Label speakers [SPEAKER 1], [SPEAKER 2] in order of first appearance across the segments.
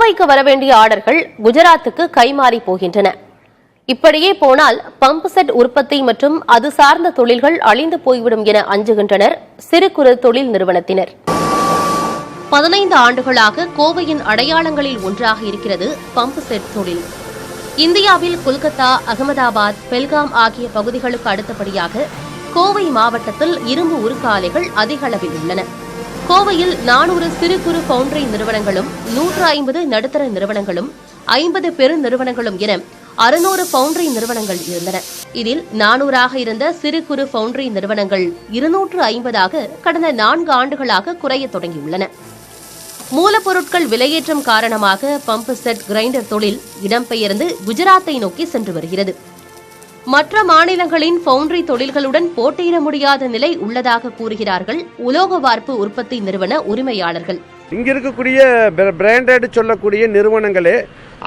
[SPEAKER 1] கோவைக்கு வரவேண்டிய ஆர்டர்கள் குஜராத்துக்கு கைமாறி போகின்றன. இப்படியே போனால் பம்பு செட் உற்பத்தி மற்றும் அது சார்ந்த தொழில்கள் அழிந்து போய்விடும் என அஞ்சுகின்றனர் சிறு குறு தொழில் நிறுவனத்தினர். 15 ஆண்டுகளாக கோவையின் அடையாளங்களில் ஒன்றாக இருக்கிறது பம்பு செட் தொழில். இந்தியாவில் கொல்கத்தா, அகமதாபாத், பெல்காம் ஆகிய பகுதிகளுக்கு அடுத்தபடியாக கோவை மாவட்டத்தில் இரும்பு உருக்கு ஆலைகள் அதிக அளவில் உள்ளன. கோவையில் 400 சிறு குறு பவுண்டரி நிறுவனங்களும் 150 நடுத்தர நிறுவனங்களும் 50 பெரு நிறுவனங்களும் என 600 பவுண்டரி நிறுவனங்கள் இருந்தன. இதில் 400ஆக இருந்த சிறு குறு பவுண்டரி நிறுவனங்கள் 250ஆக கடந்த 4 ஆண்டுகளாக குறைய தொடங்கியுள்ளன. மூலப்பொருட்கள் விலையேற்றம் காரணமாக பம்பு செட் கிரைண்டர் தொழில் இடம்பெயர்ந்து குஜராத்தை நோக்கி சென்று வருகிறது. மற்ற மாநிலங்களின் பவுண்டரி தொழில்களுடன் போட்டியிட முடியாத நிலை உள்ளதாக கூறுகிறார்கள் உலோக வார்ப்பு உற்பத்தி நிறுவன உரிமையாளர்கள்.
[SPEAKER 2] இங்க இருக்கக்கூடிய பிராண்டட் சொல்லக்கூடிய நிறுவனங்களே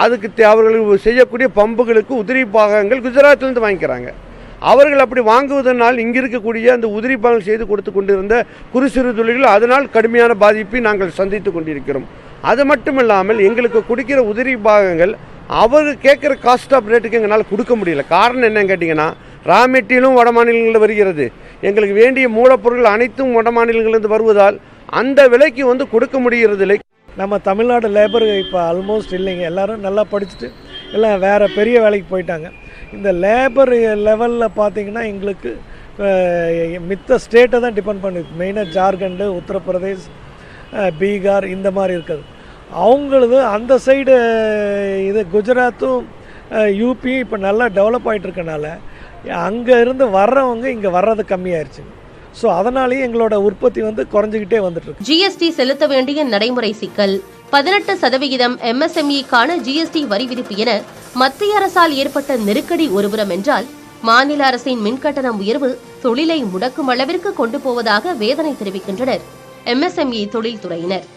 [SPEAKER 2] அதுக்கு அவர்கள் செய்யக்கூடிய பம்புகளுக்கு உதிரி பாகங்கள் குஜராத்திலிருந்து வாங்கிக்கிறாங்க. அவர்கள் அப்படி வாங்குவதனால் இங்க இருக்கக்கூடிய அந்த உதிரி பாகங்கள் செய்து கொடுத்து கொண்டிருந்த குறு சிறு தொழில்கள் அதனால் கடுமையான பாதிப்பை நாங்கள் சந்தித்துக் கொண்டிருக்கிறோம். அது மட்டுமில்லாமல் எங்களுக்கு கொடுக்கிற உதிரி பாகங்கள் அவர்கள் கேட்குற காஸ்ட் ஆஃப் ரேட்டுக்கு எங்களால் கொடுக்க முடியல. காரணம் என்னன்னு கேட்டிங்கன்னா, ரா மெட்டீரியலும் வட மாநிலங்களில் வருகிறது. எங்களுக்கு வேண்டிய மூலப்பொருட்கள் அனைத்தும் வட மாநிலங்களிலிருந்து வருவதால் அந்த விலைக்கு கொடுக்க முடிகிறதில்லை.
[SPEAKER 3] நம்ம தமிழ்நாடு லேபர் இப்போ ஆல்மோஸ்ட் இல்லைங்க. எல்லோரும் நல்லா படிச்சுட்டு எல்லாம் வேறு பெரிய வேலைக்கு போயிட்டாங்க. இந்த லேபர் லெவலில் பார்த்திங்கன்னா எங்களுக்கு மித்த ஸ்டேட்டை தான் டிபெண்ட் பண்ணுது. மெயினாக ஜார்க்கண்டு, உத்தரப்பிரதேஷ், பீகார் இந்த மாதிரி இருக்குது. அவங்களது அந்த சைடு இது குஜராத்தும் யூபி இப்போ நல்லா டெவலப் ஆகிட்டு இருக்கனால அங்கே இருந்து வர்றவங்க இங்கே வர்றது கம்மியாயிருச்சு. ஸோ அதனாலேயே எங்களோட உற்பத்தி குறைஞ்சிக்கிட்டே வந்துட்டு இருக்கு.
[SPEAKER 1] ஜிஎஸ்டி செலுத்த வேண்டிய நடைமுறை சிக்கல், 18% MSME-க்கான ஜிஎஸ்டி வரி விதிப்பு என மத்திய அரசால் ஏற்பட்ட நெருக்கடி ஒருபுறம் என்றால், மாநில அரசின் மின்கட்டணம் உயர்வு தொழிலை முடக்கும் அளவிற்கு கொண்டு போவதாக வேதனை தெரிவிக்கின்றனர் MSME தொழில்துறையினர்.